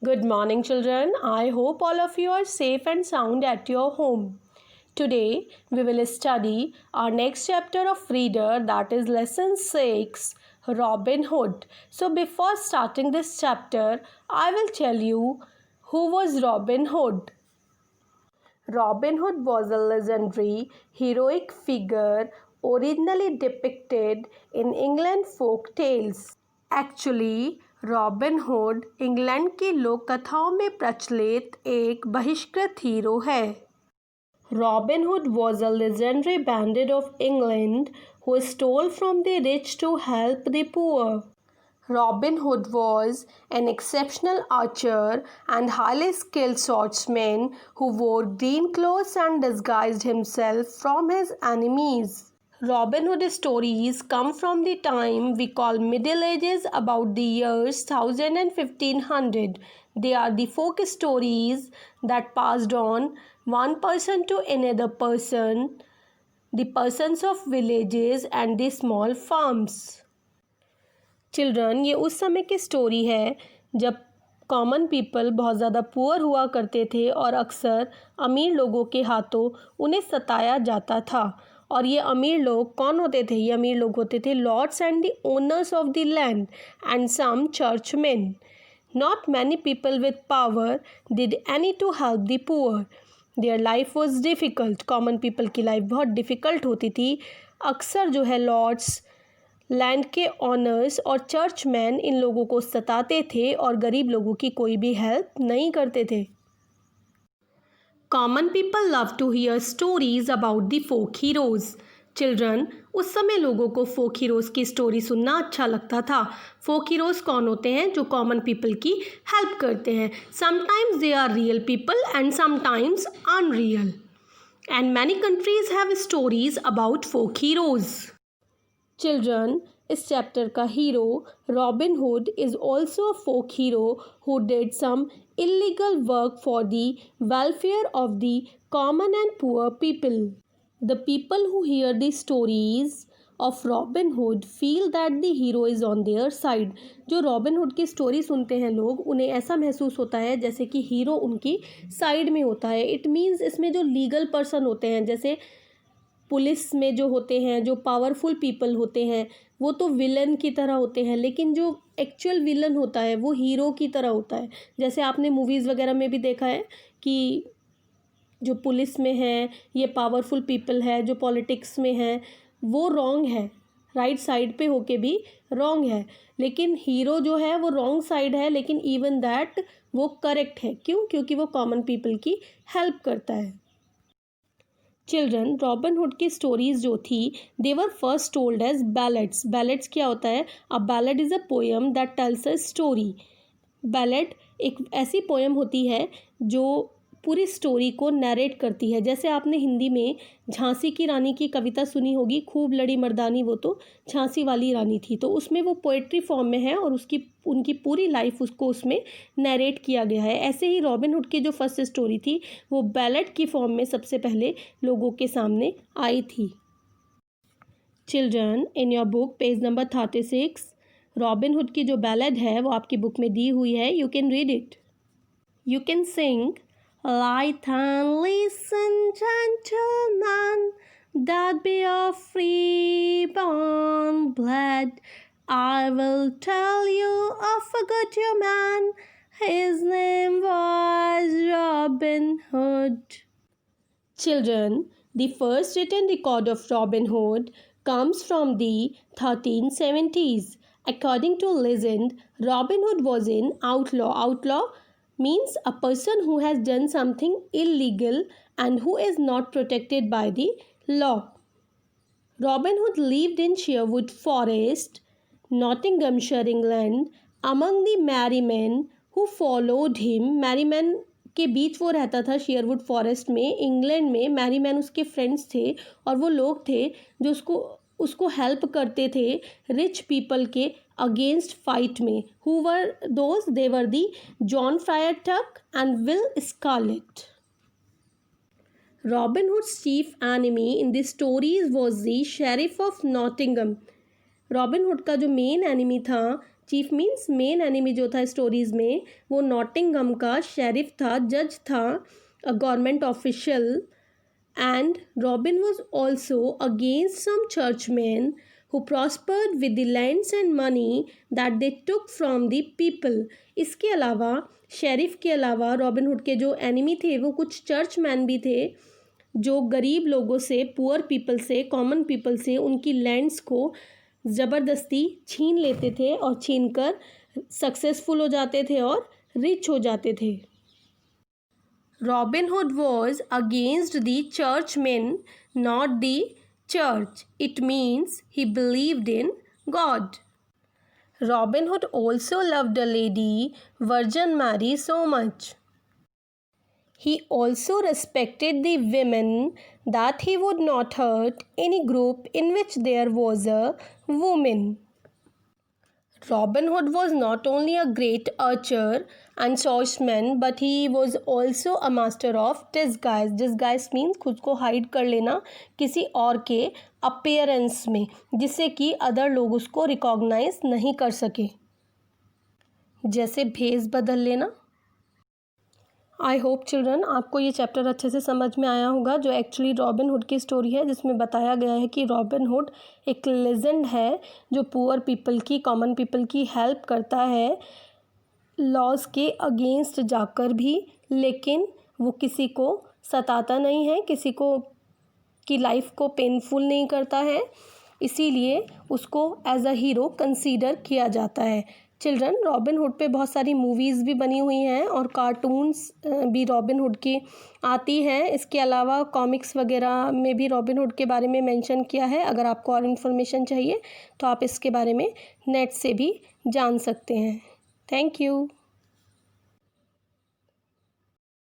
Good morning, children. I hope all of you are safe and sound at your home. Today, we will study our next chapter of Reader, that is Lesson 6, Robin Hood. So, before starting this chapter, I will tell you who was Robin Hood. Robin Hood was a legendary, heroic figure originally depicted in England folk tales. Actually robin hood England की लोक कथाओं में प्रचलित एक बहिष्कृत hero है. Robin Hood was a legendary bandit of England who stole from the rich to help the poor. Robin Hood was an exceptional archer and highly skilled swordsman who wore green clothes and disguised himself from his enemies. Robin Hood stories come from the time we call Middle Ages, about the years 1000 and 1500. They are the folk stories that passed on one person to another person, the persons of villages and the small farms. Children, ये उस समय की story है जब common people बहुत ज़्यादा poor हुआ करते थे और अक्सर अमीर लोगों के हाथों उन्हें सताया जाता था. और ये अमीर लोग कौन होते थे? ये अमीर लोग होते थे lords and the owners of the land and some churchman. Not many people with power did any to help the poor. Their life was difficult. Common people की लाइफ बहुत डिफ़िकल्ट होती थी. अक्सर जो है लॉर्ड्स, लैंड के owners और churchman इन लोगों को सताते थे और गरीब लोगों की कोई भी हेल्प नहीं करते थे. Common people love to hear stories about the folk heroes. Children, उस समय लोगों को फोक हीरोज़ की स्टोरी सुनना अच्छा लगता था. फोक हीरोज़ कौन होते हैं? जो कॉमन पीपल की हेल्प करते हैं. Sometimes they are real people and sometimes unreal. And many countries have stories about folk heroes. Children, इस चैप्टर का hero Robin Hood is also a folk hero who did some illegal work for the welfare of the common and poor people. The people who hear the stories of Robin Hood feel that the hero is on their side. जो robin Hood की story सुनते हैं लोग, उन्हें ऐसा महसूस होता है जैसे कि हीरो उनकी साइड में होता है. इट मीन्स इसमें जो लीगल पर्सन होते हैं, जैसे पुलिस में जो होते हैं, जो पावरफुल पीपल होते हैं, वो तो विलन की तरह होते हैं, लेकिन जो एक्चुअल विलन होता है वो हीरो की तरह होता है. जैसे आपने मूवीज़ वगैरह में भी देखा है कि जो पुलिस में है, ये पावरफुल पीपल है, जो पॉलिटिक्स में है, वो रॉन्ग है, राइट साइड पे होके भी रॉन्ग है. लेकिन हीरो जो है वो रॉन्ग साइड है, लेकिन इवन दैट वो करेक्ट है. क्यों? क्योंकि वो कॉमन पीपल की हेल्प करता है. चिल्ड्रन, रॉबिन हुड की स्टोरीज़ जो थी, they were first told as ballads. Ballads क्या होता है? A ballad is a poem that tells a story. Ballad एक ऐसी पोएम होती है जो पूरी स्टोरी को नरेट करती है. जैसे आपने हिंदी में झांसी की रानी की कविता सुनी होगी, खूब लड़ी मर्दानी वो तो झांसी वाली रानी थी. तो उसमें वो पोएट्री फॉर्म में है और उनकी पूरी लाइफ उसको उसमें नरेट किया गया है. ऐसे ही रॉबिन हुड की जो फर्स्ट स्टोरी थी वो बैलेड की फॉर्म में सबसे पहले लोगों के सामने आई थी. Children, in your book page number 36 robin Hood की जो बैलेड है वो आपकी बुक में दी हुई है. You can read it. You can sing. Light and listen, gentlemen, that be of free-born blood. I will tell you of a good young man. His name was Robin Hood. Children, the first written record of Robin Hood comes from the 1370s. According to legend, Robin Hood was an outlaw. Outlaw means a person who has done something illegal and who is not protected by the law. Robin Hood lived in Sherwood Forest, Nottinghamshire, England, among the merry men who followed him. Merry men के बीच वो रहता था Sherwood forest में, England में. Merry men उसके friends थे और वो लोग थे जो उसको हेल्प करते थे रिच पीपल के अगेंस्ट फाइट में. Who were those? They were the John Friar Tuck and Will Scarlet. Robin Hood's chief enemy in the stories was the Sheriff of Nottingham. Robin hood का जो main enemy था chief means main enemy जो था stories में वो Nottingham का sheriff था, जज था, a government official, and Robin was also against some churchman who prospered with the lands and money that they took from the people। इसके अलावा शेरिफ के अलावा रॉबिनहुड के जो एनिमी थे वो कुछ चर्चमैन भी थे जो गरीब लोगों से, पुअर पीपल से, कॉमन पीपल से उनकी लैंड्स को ज़बरदस्ती छीन लेते थे और छीन कर सक्सेसफुल हो जाते थे और रिच हो जाते थे। Robin Hood was against the churchman, not the church. It means he believed in God. Robin Hood also loved a lady, Virgin Mary, so much. He also respected the women that he would not hurt any group in which there was a woman. Robin Hood was not only a great archer and swordsman, but he was also a master of disguise. Disguise means खुद को hide कर लेना किसी और के appearance में, जिससे कि अदर लोग उसको रिकॉग्नाइज नहीं कर सके, जैसे भेस बदल लेना। आई होप चिल्ड्रन आपको ये चैप्टर अच्छे से समझ में आया होगा, जो एक्चुअली रॉबिन हुड की स्टोरी है, जिसमें बताया गया है कि रॉबिन हुड एक लेजेंड है जो पुअर पीपल की, कॉमन पीपल की हेल्प करता है लॉज के अगेंस्ट जाकर भी, लेकिन वो किसी को सताता नहीं है, किसी को की लाइफ को पेनफुल नहीं करता है, इसीलिए उसको एज अ हीरो कंसीडर किया जाता है। चिल्ड्रन, रॉबिन हुड पे बहुत सारी मूवीज़ भी बनी हुई हैं और कार्टून्स भी रॉबिन हुड की आती हैं। इसके अलावा कॉमिक्स वगैरह में भी रॉबिन हुड के बारे में मेंशन किया है। अगर आपको और इन्फॉर्मेशन चाहिए तो आप इसके बारे में नेट से भी जान सकते हैं। Thank you.